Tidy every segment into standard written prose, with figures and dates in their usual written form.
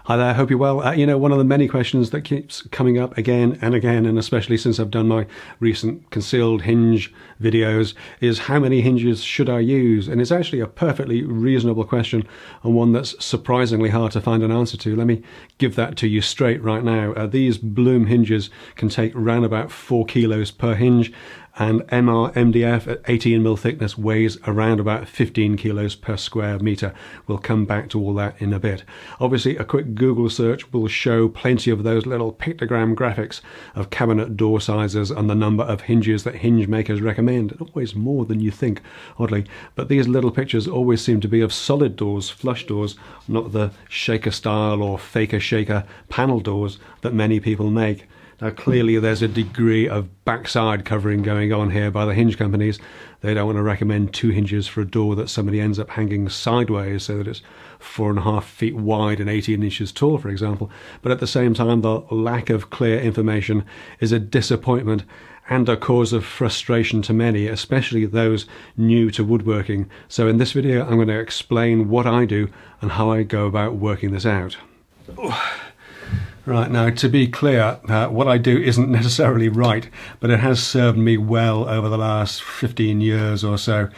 Hi there, hope you're well. One of the many questions that keeps coming up again and again, and especially since I've done my recent concealed hinge videos, is how many hinges should I use? And it's actually a perfectly reasonable question, and one that's surprisingly hard to find an answer to. Let me give that to you straight right now. These Blum hinges can take around about 4 kilos per hinge, and MDF at 18mm thickness weighs around about 15 kilos per square meter. We'll come back to all that in a bit. Obviously, a quick Google search will show plenty of those little pictogram graphics of cabinet door sizes and the number of hinges that hinge makers recommend. Always more than you think, oddly. But these little pictures always seem to be of solid doors, flush doors, not the shaker style or faker shaker panel doors that many people make. Now, clearly there's a degree of backside covering going on here by the hinge companies. They don't want to recommend 2 hinges for a door that somebody ends up hanging sideways so that it's 4.5 feet wide and 18 inches tall, for example. But at the same time, the lack of clear information is a disappointment and a cause of frustration to many, especially those new to woodworking. So in this video, I'm going to explain what I do and how I go about working this out. Right, now to be clear, what I do isn't necessarily right, but it has served me well over the last 15 years or so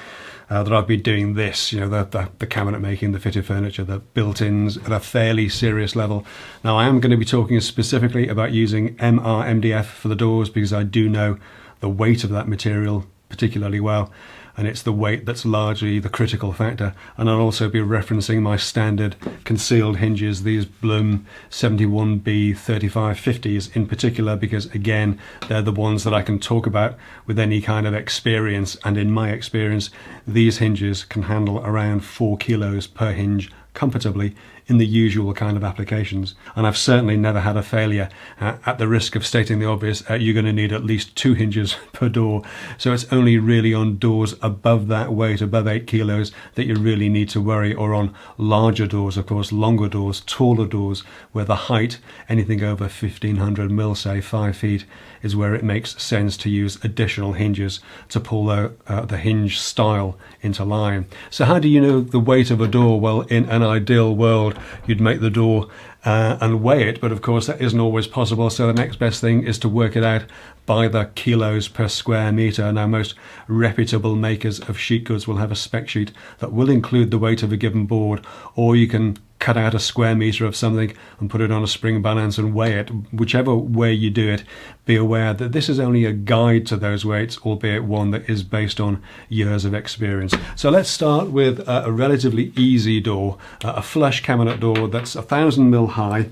that I've been doing this, the cabinet making, the fitted furniture, the built-ins at a fairly serious level. Now I am going to be talking specifically about using MDF for the doors because I do know the weight of that material particularly well, and it's the weight that's largely the critical factor. And I'll also be referencing my standard concealed hinges, these Blum 71B 3550s in particular, because again, they're the ones that I can talk about with any kind of experience. And in my experience, these hinges can handle around 4 kilos per hinge comfortably in the usual kind of applications. And I've certainly never had a failure. At the risk of stating the obvious, you're going to need at least 2 hinges per door. So it's only really on doors above that weight, above 8 kilos, that you really need to worry, or on larger doors, of course, longer doors, taller doors, where the height, anything over 1500 mil, say 5 feet, is where it makes sense to use additional hinges to pull the hinge style into line. So how do you know the weight of a door? Well, in an ideal world, you'd make the door and weigh it, but of course that isn't always possible. So the next best thing is to work it out by the kilos per square meter. Now, most reputable makers of sheet goods will have a spec sheet that will include the weight of a given board, or you can cut out a square meter of something and put it on a spring balance and weigh it. Whichever way you do it, be aware that this is only a guide to those weights, albeit one that is based on years of experience. So let's start with a relatively easy door, a flush cabinet door that's 1000 mil high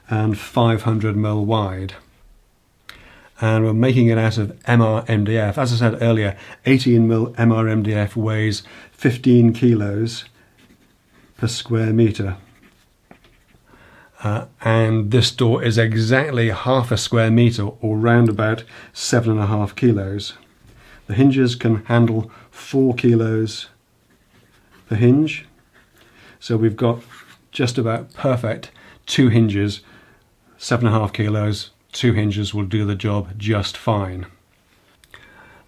and 500 mil wide. And we're making it out of MDF. As I said earlier, 18mm MDF weighs 15 kilos per square meter. And this door is exactly half a square meter, or round about 7.5 kilos. The hinges can handle 4 kilos per hinge. So we've got just about perfect 2 hinges, 7.5 kilos. 2 hinges will do the job just fine.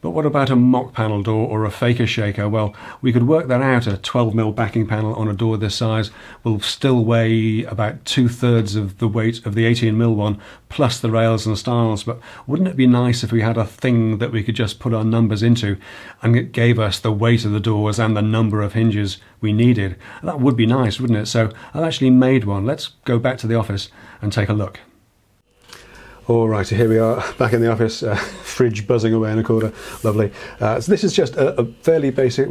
But what about a mock panel door or a faker shaker? Well, we could work that out. A 12mm backing panel on a door this size will still weigh about 2/3 of the weight of the 18mm one, plus the rails and stiles. But wouldn't it be nice if we had a thing that we could just put our numbers into and it gave us the weight of the doors and the number of hinges we needed? That would be nice, wouldn't it? So I've actually made one. Let's go back to the office and take a look. All right, so here we are back in the office, fridge buzzing away in a corner, lovely. So this is just a fairly basic,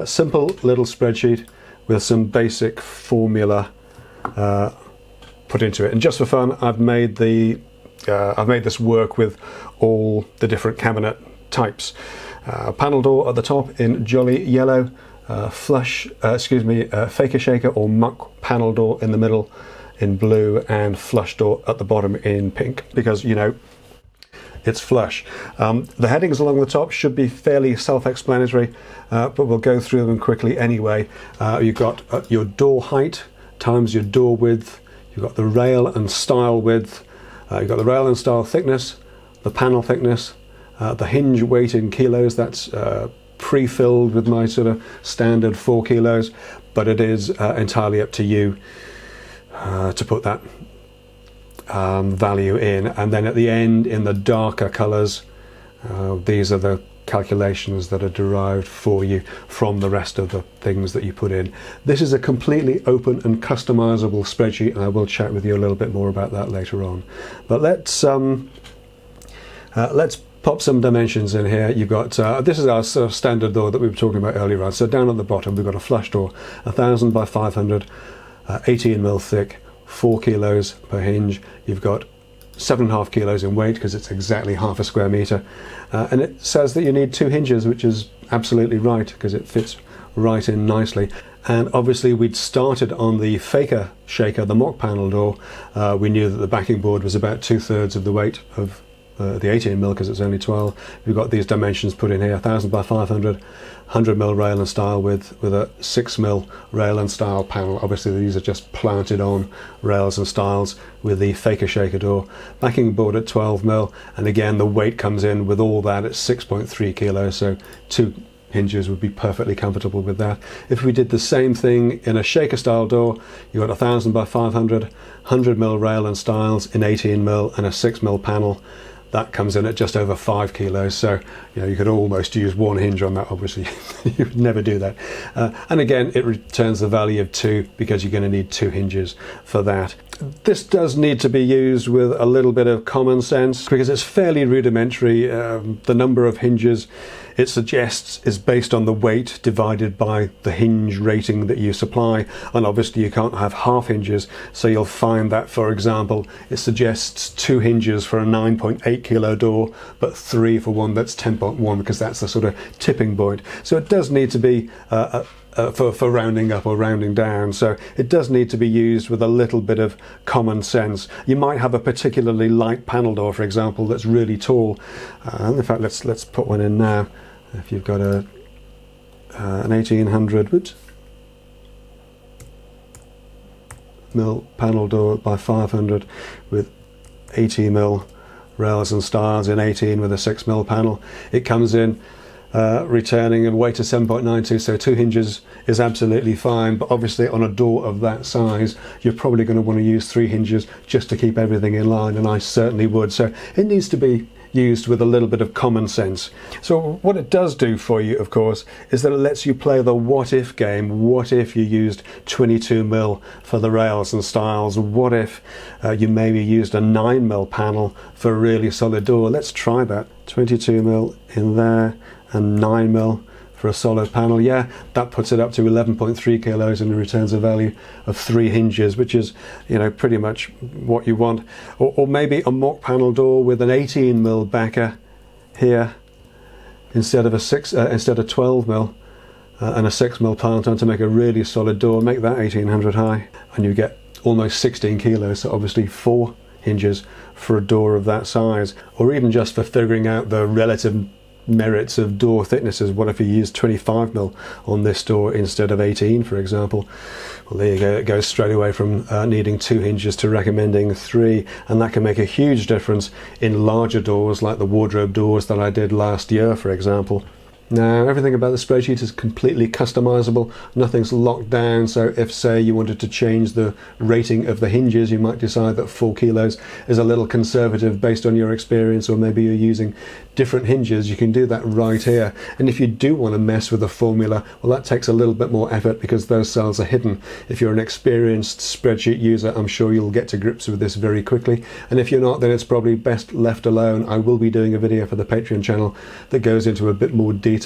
simple little spreadsheet with some basic formula put into it. And just for fun, I've made this work with all the different cabinet types. Panel door at the top in jolly yellow, faker shaker or muck panel door in the middle in blue, and flush door at the bottom in pink, because it's flush. The headings along the top should be fairly self-explanatory, but we'll go through them quickly anyway. You've got your door height times your door width, you've got the rail and stile width, you've got the rail and stile thickness, the panel thickness, the hinge weight in kilos. That's pre-filled with my sort of standard 4 kilos, but it is entirely up to you to put that value in, and then at the end in the darker colours, these are the calculations that are derived for you from the rest of the things that you put in. This is a completely open and customizable spreadsheet, and I will chat with you a little bit more about that later on. But let's pop some dimensions in here. You've got this is our sort of standard door that we were talking about earlier on. So down at the bottom we've got a flush door, 1000 by 500, 18mm thick, 4 kilos per hinge. You've got 7.5 kilos in weight because it's exactly half a square metre, and it says that you need 2 hinges, which is absolutely right because it fits right in nicely. And obviously we'd started on the faker shaker, the mock panel door. We knew that the backing board was about 2/3 of the weight of the 18mm because it's only 12. We've got these dimensions put in here, 1000 by 500, 100mm rail and style with a 6mm rail and style panel. Obviously these are just planted on rails and stiles with the faker shaker door. Backing board at 12mm, and again the weight comes in with all that at 6.3 kilos, so 2 hinges would be perfectly comfortable with that. If we did the same thing in a shaker style door, you've got 1000 by 500, 100mm rail and stiles in 18mm and a 6mm panel. That comes in at just over 5 kilos, so you know you could almost use 1 hinge on that. Obviously you would never do that, and again it returns the value of 2 because you're going to need 2 hinges for that. This does need to be used with a little bit of common sense because it's fairly rudimentary. The number of hinges it suggests is based on the weight divided by the hinge rating that you supply, and obviously you can't have half hinges, so you'll find that, for example, it suggests 2 hinges for a 9.8 kilo door but 3 for one that's 10.1 because that's the sort of tipping point. So it does need to be for rounding up or rounding down, so it does need to be used with a little bit of common sense. You might have a particularly light panel door, for example, that's really tall. In fact, let's put one in now. If you've got an 1800 mil panel door by 500 with 80mm rails and stiles in 18 with a 6mm panel, it comes in returning a weight of 7.92, so 2 hinges is absolutely fine. But obviously on a door of that size you're probably going to want to use 3 hinges just to keep everything in line, and I certainly would. So it needs to be used with a little bit of common sense. So what it does do for you, of course, is that it lets you play the what if game. What if you used 22mm for the rails and stiles? What if you maybe used a 9mm panel for a really solid door? Let's try that. 22mm in there and 9mm for a solid panel. Yeah, that puts it up to 11.3 kilos and returns a value of 3 hinges, which is, you know, pretty much what you want. Or maybe a mock panel door with an 18mm backer here instead of 12mm and a 6mm panel to make a really solid door. Make that 1800 high, and you get almost 16 kilos. So obviously 4 hinges for a door of that size. Or even just for figuring out the relative merits of door thicknesses. What if you use 25mm on this door instead of 18, for example? Well, there you go. It goes straight away from needing 2 hinges to recommending 3, and that can make a huge difference in larger doors like the wardrobe doors that I did last year, for example. Now, everything about the spreadsheet is completely customizable. Nothing's locked down, so if, say, you wanted to change the rating of the hinges, you might decide that 4 kilos is a little conservative based on your experience, or maybe you're using different hinges. You can do that right here. And if you do want to mess with the formula, well, that takes a little bit more effort because those cells are hidden. If you're an experienced spreadsheet user, I'm sure you'll get to grips with this very quickly. And if you're not, then it's probably best left alone. I will be doing a video for the Patreon channel that goes into a bit more detail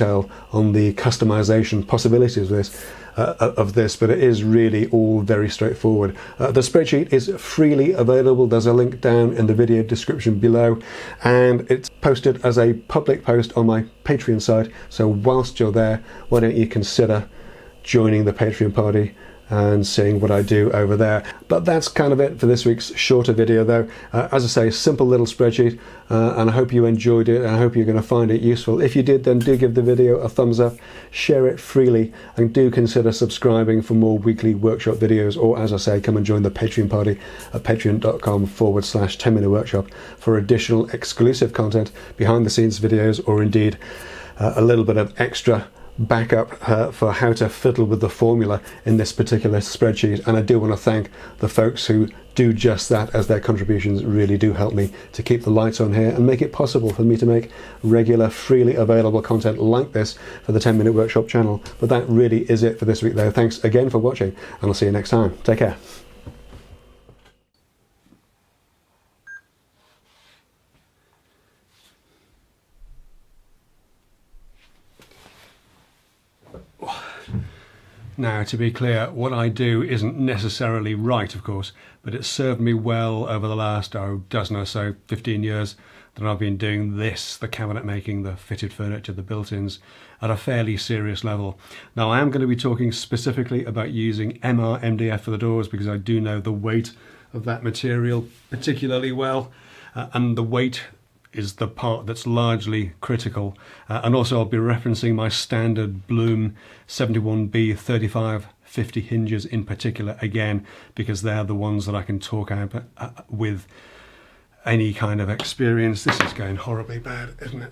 on the customization possibilities of this, but it is really all very straightforward. The spreadsheet is freely available. There's a link down in the video description below, and it's posted as a public post on my Patreon site. So whilst you're there, why don't you consider joining the Patreon party and seeing what I do over there. But that's kind of it for this week's shorter video, though. As I say, simple little spreadsheet, and I hope you enjoyed it, and I hope you're going to find it useful. If you did, then do give the video a thumbs up, share it freely, and do consider subscribing for more weekly workshop videos, or as I say, come and join the Patreon party at patreon.com/10minute workshop for additional exclusive content, behind the scenes videos, or indeed a little bit of extra backup for how to fiddle with the formula in this particular spreadsheet, and I do want to thank the folks who do just that, as their contributions really do help me to keep the lights on here and make it possible for me to make regular, freely available content like this for the 10-Minute Workshop channel. But that really is it for this week though. Thanks again for watching, and I'll see you next time. Take care. Now, to be clear, what I do isn't necessarily right, of course, but it's served me well over the last dozen or so, 15 years that I've been doing this, the cabinet making, the fitted furniture, the built-ins, at a fairly serious level. Now, I am going to be talking specifically about using MDF for the doors, because I do know the weight of that material particularly well, and the weight is the part that's largely critical. And also I'll be referencing my standard Blum 71B 3550 hinges in particular again, because they're the ones that I can talk about with any kind of experience. This is going horribly bad, isn't it?